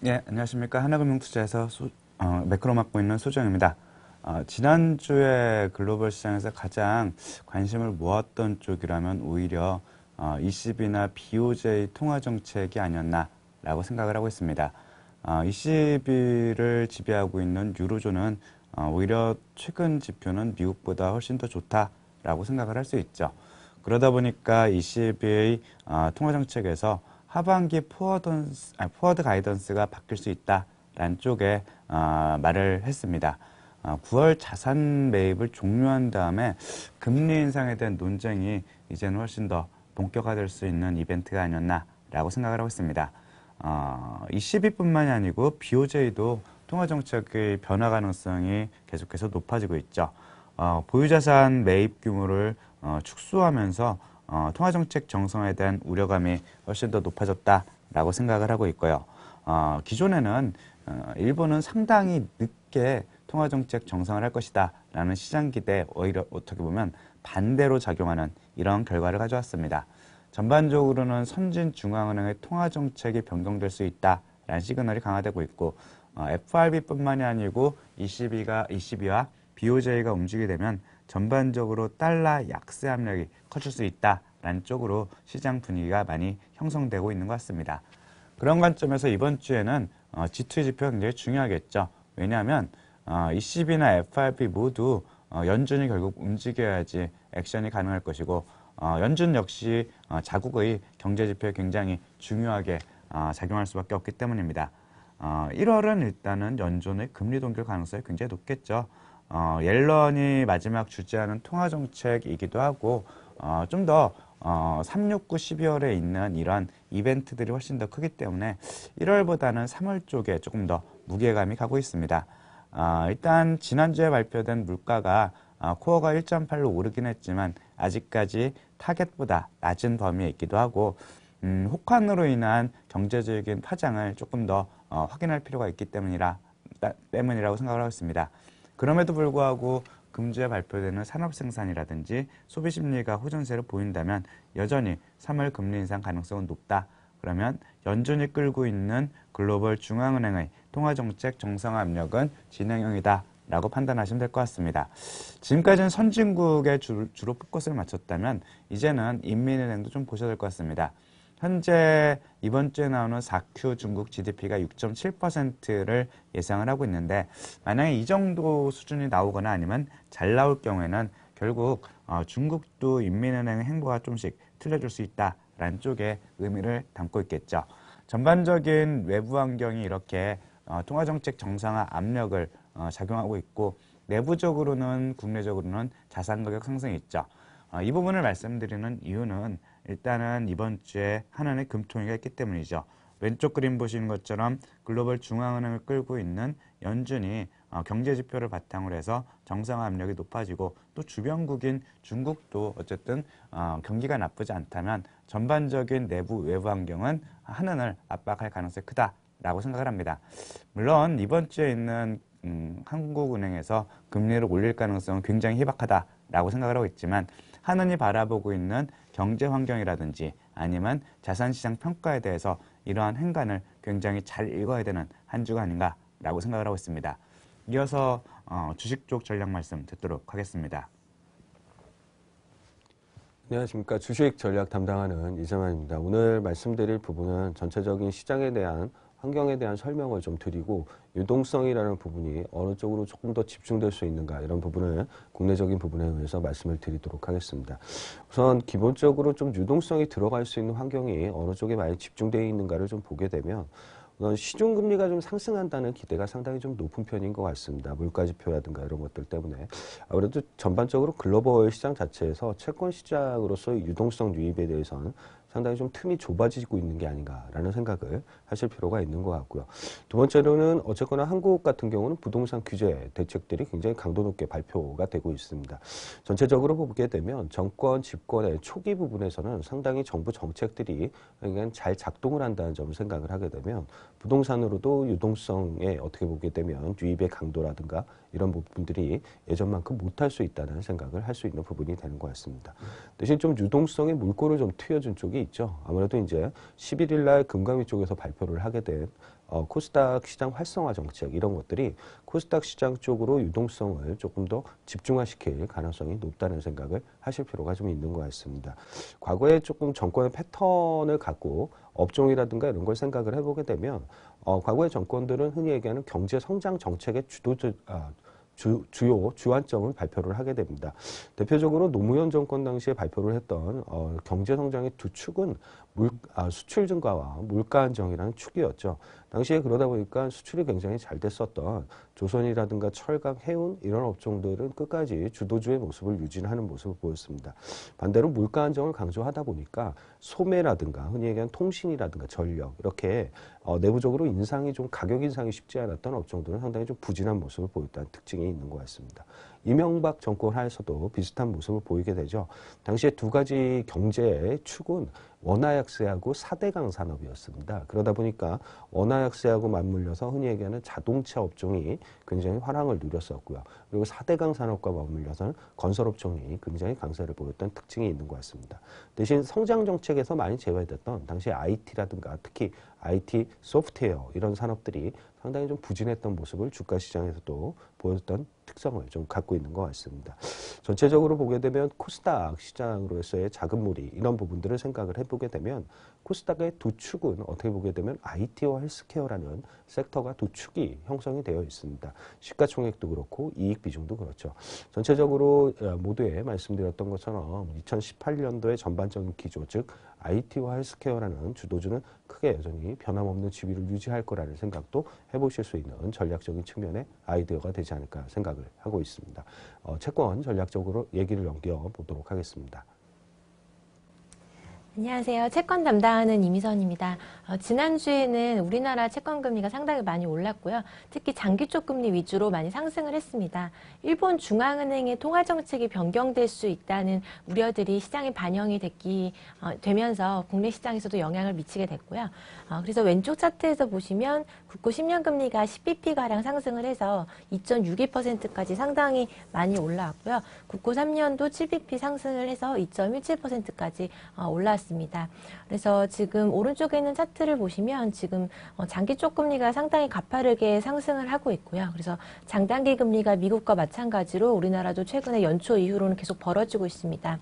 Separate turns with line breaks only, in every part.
예, 안녕하십니까. 하나금융투자에서 매크로 맡고 있는 소정입니다. 지난주에 글로벌 시장에서 가장 관심을 모았던 쪽이라면 오히려 ECB나 BOJ 통화 정책이 아니었나라고 생각을 하고 있습니다. ECB를 지배하고 있는 유로존은 오히려 최근 지표는 미국보다 훨씬 더 좋다라고 생각을 할 수 있죠. 그러다 보니까 ECB의 통화 정책에서 하반기 포워드 가이던스가 바뀔 수 있다라는 쪽에 말을 했습니다. 9월 자산 매입을 종료한 다음에 금리 인상에 대한 논쟁이 이제는 훨씬 더 본격화될 수 있는 이벤트가 아니었나라고 생각을 하고 있습니다. ECB뿐만이 아니고 BOJ도 통화 정책의 변화 가능성이 계속해서 높아지고 있죠. 보유자산 매입 규모를 축소하면서 통화정책 정상화에 대한 우려감이 훨씬 더 높아졌다라고 생각을 하고 있고요. 기존에는 일본은 상당히 늦게 통화정책 정상화를 할 것이다 라는 시장 기대에 오히려 어떻게 보면 반대로 작용하는 이런 결과를 가져왔습니다. 전반적으로는 선진 중앙은행의 통화정책이 변경될 수 있다라는 시그널이 강화되고 있고 FRB뿐만이 아니고 ECB와 BOJ가 움직이게 되면 전반적으로 달러 약세 압력이 커질 수 있다라는 쪽으로 시장 분위기가 많이 형성되고 있는 것 같습니다. 그런 관점에서 이번 주에는 G2 지표가 굉장히 중요하겠죠. 왜냐하면 ECB나 FRB 모두 연준이 결국 움직여야지 액션이 가능할 것이고 연준 역시 자국의 경제 지표에 굉장히 중요하게 작용할 수밖에 없기 때문입니다. 1월은 일단은 연준의 금리 동결 가능성이 굉장히 높겠죠. 옐런이 마지막 주재하는 통화정책이기도 하고 좀 더 3, 6, 9, 12월에 있는 이런 이벤트들이 훨씬 더 크기 때문에 1월보다는 3월 쪽에 조금 더 무게감이 가고 있습니다. 일단 지난주에 발표된 물가가 코어가 1.8로 오르긴 했지만 아직까지 타겟보다 낮은 범위에 있기도 하고 혹한으로 인한 경제적인 파장을 조금 더 확인할 필요가 있기 때문이라고 생각을 하고 있습니다. 그럼에도 불구하고 금주에 발표되는 산업 생산이라든지 소비 심리가 호전세를 보인다면 여전히 3월 금리 인상 가능성은 높다. 그러면 연준이 끌고 있는 글로벌 중앙은행의 통화정책 정상화 압력은 진행형이다 라고 판단하시면 될 것 같습니다. 지금까지는 선진국에 주로 포커스를 맞췄다면 이제는 인민은행도 좀 보셔야 될 것 같습니다. 현재 이번 주에 나오는 4Q 중국 GDP가 6.7%를 예상을 하고 있는데 만약에 이 정도 수준이 나오거나 아니면 잘 나올 경우에는 결국 중국도 인민은행의 행보가 좀씩 틀려질 수 있다라는 쪽에 의미를 담고 있겠죠. 전반적인 외부 환경이 이렇게 통화정책 정상화 압력을 작용하고 있고 내부적으로는 국내적으로는 자산 가격 상승이 있죠. 이 부분을 말씀드리는 이유는 일단은 이번 주에 하나의 금통위가 있기 때문이죠. 왼쪽 그림 보시는 것처럼 글로벌 중앙은행을 끌고 있는 연준이 경제 지표를 바탕으로 해서 정상화 압력이 높아지고 또 주변국인 중국도 어쨌든 경기가 나쁘지 않다면 전반적인 내부 외부 환경은 한은을 압박할 가능성이 크다라고 생각을 합니다. 물론 이번 주에 있는 한국은행에서 금리를 올릴 가능성은 굉장히 희박하다라고 생각을 하고 있지만 한은이 바라보고 있는 경제 환경이라든지 아니면 자산시장 평가에 대해서 이러한 행간을 굉장히 잘 읽어야 되는 한 주가 아닌가라고 생각을 하고 있습니다. 이어서 주식 쪽 전략 말씀 듣도록 하겠습니다.
안녕하십니까. 주식 전략 담당하는 이정환입니다. 오늘 말씀드릴 부분은 전체적인 시장에 대한 환경에 대한 설명을 좀 드리고 유동성이라는 부분이 어느 쪽으로 조금 더 집중될 수 있는가 이런 부분을 국내적인 부분에 의해서 말씀을 드리도록 하겠습니다. 우선 기본적으로 좀 유동성이 들어갈 수 있는 환경이 어느 쪽에 많이 집중되어 있는가를 좀 보게 되면 우선 시중금리가 좀 상승한다는 기대가 상당히 좀 높은 편인 것 같습니다. 물가지표라든가 이런 것들 때문에. 아무래도 전반적으로 글로벌 시장 자체에서 채권 시장으로서의 유동성 유입에 대해서는 상당히 좀 틈이 좁아지고 있는 게 아닌가라는 생각을 하실 필요가 있는 것 같고요. 두 번째로는 어쨌거나 한국 같은 경우는 부동산 규제 대책들이 굉장히 강도 높게 발표가 되고 있습니다. 전체적으로 보게 되면 정권 집권의 초기 부분에서는 상당히 정부 정책들이 굉장히 잘 작동을 한다는 점을 생각을 하게 되면 부동산으로도 유동성에 어떻게 보게 되면 유입의 강도라든가 이런 부분들이 예전만큼 못할 수 있다는 생각을 할 수 있는 부분이 되는 것 같습니다. 대신 좀 유동성의 물꼬를 좀 트여준 쪽이 게 있죠. 아무래도 이제 11일 날 금감위 쪽에서 발표를 하게 된 코스닥 시장 활성화 정책 이런 것들이 코스닥 시장 쪽으로 유동성을 조금 더 집중화시킬 가능성이 높다는 생각을 하실 필요가 좀 있는 것 같습니다. 과거에 조금 정권의 패턴을 갖고 업종이라든가 이런 걸 생각을 해보게 되면 과거의 정권들은 흔히 얘기하는 경제 성장 정책의 주요 주안점을 발표를 하게 됩니다. 대표적으로 노무현 정권 당시에 발표를 했던 경제 성장의 두 축은 수출 증가와 물가 안정이라는 축이었죠. 당시에 그러다 보니까 수출이 굉장히 잘 됐었던 조선이라든가 철강, 해운 이런 업종들은 끝까지 주도주의 모습을 유지하는 모습을 보였습니다. 반대로 물가 안정을 강조하다 보니까 소매라든가 흔히 얘기하는 통신이라든가 전력 이렇게 내부적으로 인상이 좀 가격 인상이 쉽지 않았던 업종들은 상당히 좀 부진한 모습을 보였다는 특징이 있는 것 같습니다. 이명박 정권 하에서도 비슷한 모습을 보이게 되죠. 당시에 두 가지 경제의 축은 원화약세하고 4대강 산업이었습니다. 그러다 보니까 원화약세하고 맞물려서 흔히 얘기하는 자동차 업종이 굉장히 화랑을 누렸었고요. 그리고 4대강 산업과 맞물려서는 건설업종이 굉장히 강세를 보였던 특징이 있는 것 같습니다. 대신 성장 정책에서 많이 제외됐던 당시 IT라든가 특히 IT, 소프트웨어 이런 산업들이 상당히 좀 부진했던 모습을 주가 시장에서도 보였던 특성을 좀 갖고 있는 것 같습니다. 전체적으로 보게 되면 코스닥 시장으로서의 자금몰이 이런 부분들을 생각을 해보게 되면 코스닥의 두 축은 어떻게 보게 되면 IT와 헬스케어라는 섹터가 두 축이 형성이 되어 있습니다. 시가총액도 그렇고 이익 비중도 그렇죠. 전체적으로 모두에 말씀드렸던 것처럼 2018년도의 전반적인 기조, 즉 IT와 헬스케어라는 주도주는 크게 여전히 변함없는 지위를 유지할 거라는 생각도 해보실 수 있는 전략적인 측면의 아이디어가 되지 않을까 생각을 하고 있습니다. 채권 전략적으로 얘기를 넘겨보도록 하겠습니다.
안녕하세요. 채권 담당하는 이미선입니다. 지난주에는 우리나라 채권 금리가 상당히 많이 올랐고요. 특히 장기 쪽 금리 위주로 많이 상승을 했습니다. 일본 중앙은행의 통화 정책이 변경될 수 있다는 우려들이 시장에 반영이 되면서 국내 시장에서도 영향을 미치게 됐고요. 그래서 왼쪽 차트에서 보시면 국고 10년 금리가 10bp가량 상승을 해서 2.62%까지 상당히 많이 올라왔고요. 국고 3년도 7bp 상승을 해서 2.17%까지 올라왔습니다. 그래서 지금 오른쪽에 있는 차트를 보시면 지금 장기 쪽 금리가 상당히 가파르게 상승을 하고 있고요. 그래서 장단기 금리가 미국과 마찬가지로 우리나라도 최근에 연초 이후로는 계속 벌어지고 있습니다.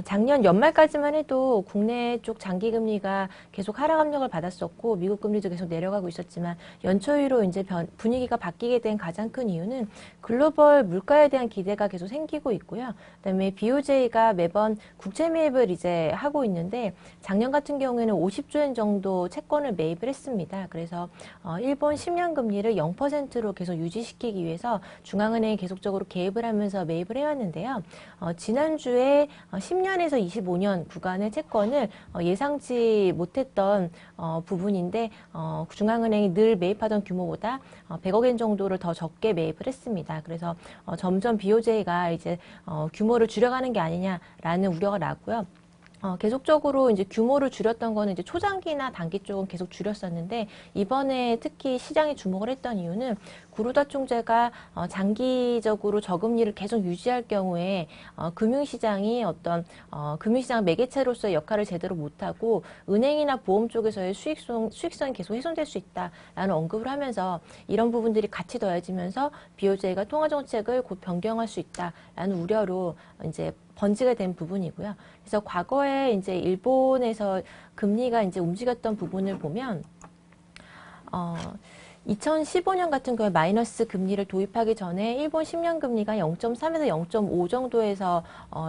작년 연말까지만 해도 국내 쪽 장기 금리가 계속 하락 압력을 받았었고 미국 금리도 계속 내려가고 있었지만 연초 이후로 이제 분위기가 바뀌게 된 가장 큰 이유는 글로벌 물가에 대한 기대가 계속 생기고 있고요. 그다음에 BOJ가 매번 국채 매입을 이제 하고 있는데 작년 같은 경우에는 50조 엔 정도 채권을 매입을 했습니다. 그래서 일본 10년 금리를 0%로 계속 유지시키기 위해서 중앙은행이 계속적으로 개입을 하면서 매입을 해왔는데요. 지난주에 10년에서 25년 구간의 채권을 예상치 못했던 부분인데 중앙은행이 늘 매입하던 규모보다 100억 엔 정도를 더 적게 매입을 했습니다. 그래서 점점 BOJ가 이제 규모를 줄여가는 게 아니냐라는 우려가 나왔고요. 계속적으로 이제 규모를 줄였던 거는 이제 초장기나 단기 쪽은 계속 줄였었는데 이번에 특히 시장이 주목을 했던 이유는 구로다 총재가 장기적으로 저금리를 계속 유지할 경우에 금융시장이 어떤 금융시장 매개체로서의 역할을 제대로 못하고 은행이나 보험 쪽에서의 수익성이 계속 훼손될 수 있다라는 언급을 하면서 이런 부분들이 같이 더해지면서 BOJ가 통화정책을 곧 변경할 수 있다라는 우려로 이제 번지게 된 부분이고요. 그래서 과거에 이제 일본에서 금리가 이제 움직였던 부분을 보면 2015년 같은 경우에 마이너스 금리를 도입하기 전에 일본 10년 금리가 0.3에서 0.5 정도에서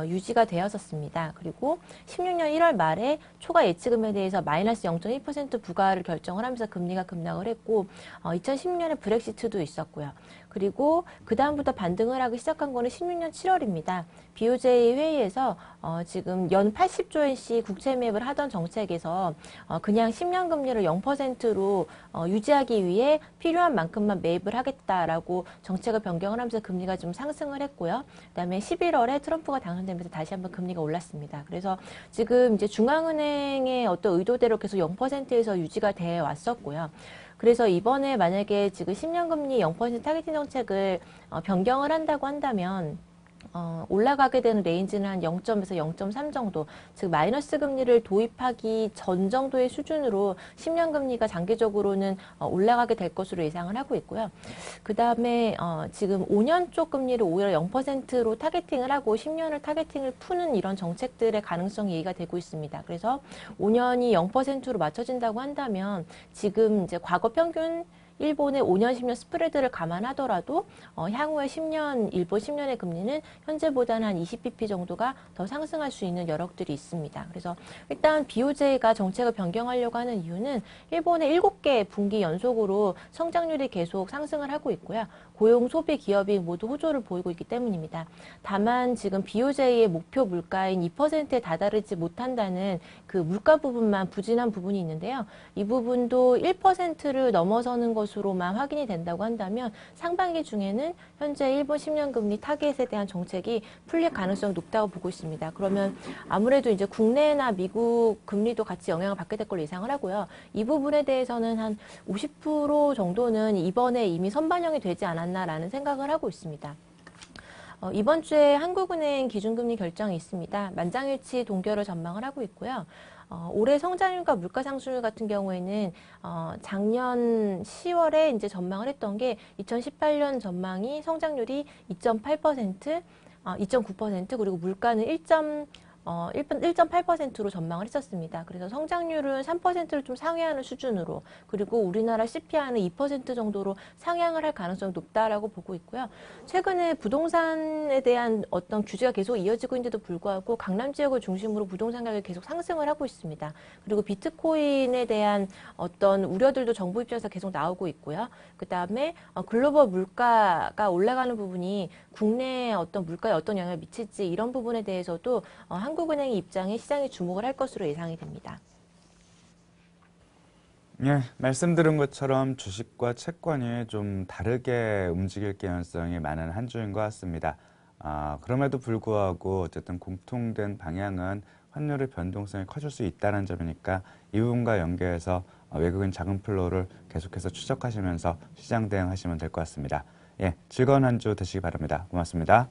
유지가 되었었습니다. 그리고 16년 1월 말에 초과 예치금에 대해서 마이너스 0.2% 부과를 결정을 하면서 금리가 급락을 했고 2016년에 브렉시트도 있었고요. 그리고 그 다음부터 반등을 하기 시작한 거는 16년 7월입니다. BOJ 회의에서 지금 연 80조 엔씩 국채 매입을 하던 정책에서 그냥 10년 금리를 0%로 유지하기 위해 필요한 만큼만 매입을 하겠다라고 정책을 변경을 하면서 금리가 좀 상승을 했고요. 그다음에 11월에 트럼프가 당선되면서 다시 한번 금리가 올랐습니다. 그래서 지금 이제 중앙은행의 어떤 의도대로 계속 0%에서 유지가 돼 왔었고요. 그래서 이번에 만약에 지금 10년 금리 0% 타겟팅 정책을 변경을 한다고 한다면 올라가게 되는 레인지는 한 0.에서 0.3 정도, 즉 마이너스 금리를 도입하기 전 정도의 수준으로 10년 금리가 장기적으로는 올라가게 될 것으로 예상을 하고 있고요. 그 다음에 지금 5년 쪽 금리를 오히려 0%로 타겟팅을 하고 10년을 타겟팅을 푸는 이런 정책들의 가능성이 얘기가 되고 있습니다. 그래서 5년이 0%로 맞춰진다고 한다면 지금 이제 과거 평균 일본의 5년, 10년 스프레드를 감안하더라도 향후에 10년, 일본 10년의 금리는 현재보다는 한 20bp 정도가 더 상승할 수 있는 여력들이 있습니다. 그래서 일단 BOJ가 정책을 변경하려고 하는 이유는 일본의 7개 분기 연속으로 성장률이 계속 상승을 하고 있고요. 고용, 소비, 기업이 모두 호조를 보이고 있기 때문입니다. 다만 지금 BOJ의 목표 물가인 2%에 다다르지 못한다는 그 물가 부분만 부진한 부분이 있는데요. 이 부분도 1%를 넘어서는 것으로만 확인이 된다고 한다면 상반기 중에는 현재 일본 10년 금리 타겟에 대한 정책이 풀릴 가능성이 높다고 보고 있습니다. 그러면 아무래도 이제 국내나 미국 금리도 같이 영향을 받게 될 걸로 예상을 하고요. 이 부분에 대해서는 한 50% 정도는 이번에 이미 선반영이 되지 않았나라는 생각을 하고 있습니다. 이번 주에 한국은행 기준금리 결정이 있습니다. 만장일치 동결을 전망을 하고 있고요. 올해 성장률과 물가 상승률 같은 경우에는 작년 10월에 이제 전망을 했던 게 2018년 전망이 성장률이 2.8%, 2.9% 그리고 물가는 1.8%로 전망을 했었습니다. 그래서 성장률은 3%를 좀 상회하는 수준으로, 그리고 우리나라 CPI는 2% 정도로 상향을 할 가능성이 높다라고 보고 있고요. 최근에 부동산에 대한 어떤 규제가 계속 이어지고 있는데도 불구하고 강남 지역을 중심으로 부동산 가격이 계속 상승을 하고 있습니다. 그리고 비트코인에 대한 어떤 우려들도 정부 입장에서 계속 나오고 있고요. 그 다음에 글로벌 물가가 올라가는 부분이 국내의 어떤 물가에 어떤 영향을 미칠지, 이런 부분에 대해서도 한국은행의 입장에 시장이 주목을 할 것으로 예상이 됩니다.
예, 말씀드린 것처럼 주식과 채권이 좀 다르게 움직일 개연성이 많은 한 주인 것 같습니다. 그럼에도 불구하고 어쨌든 공통된 방향은 환율의 변동성이 커질 수 있다는 점이니까 이 부분과 연계해서 외국인 자금 플로우를 계속해서 추적하시면서 시장 대응하시면 될 것 같습니다. 예, 즐거운 한 주 되시기 바랍니다. 고맙습니다.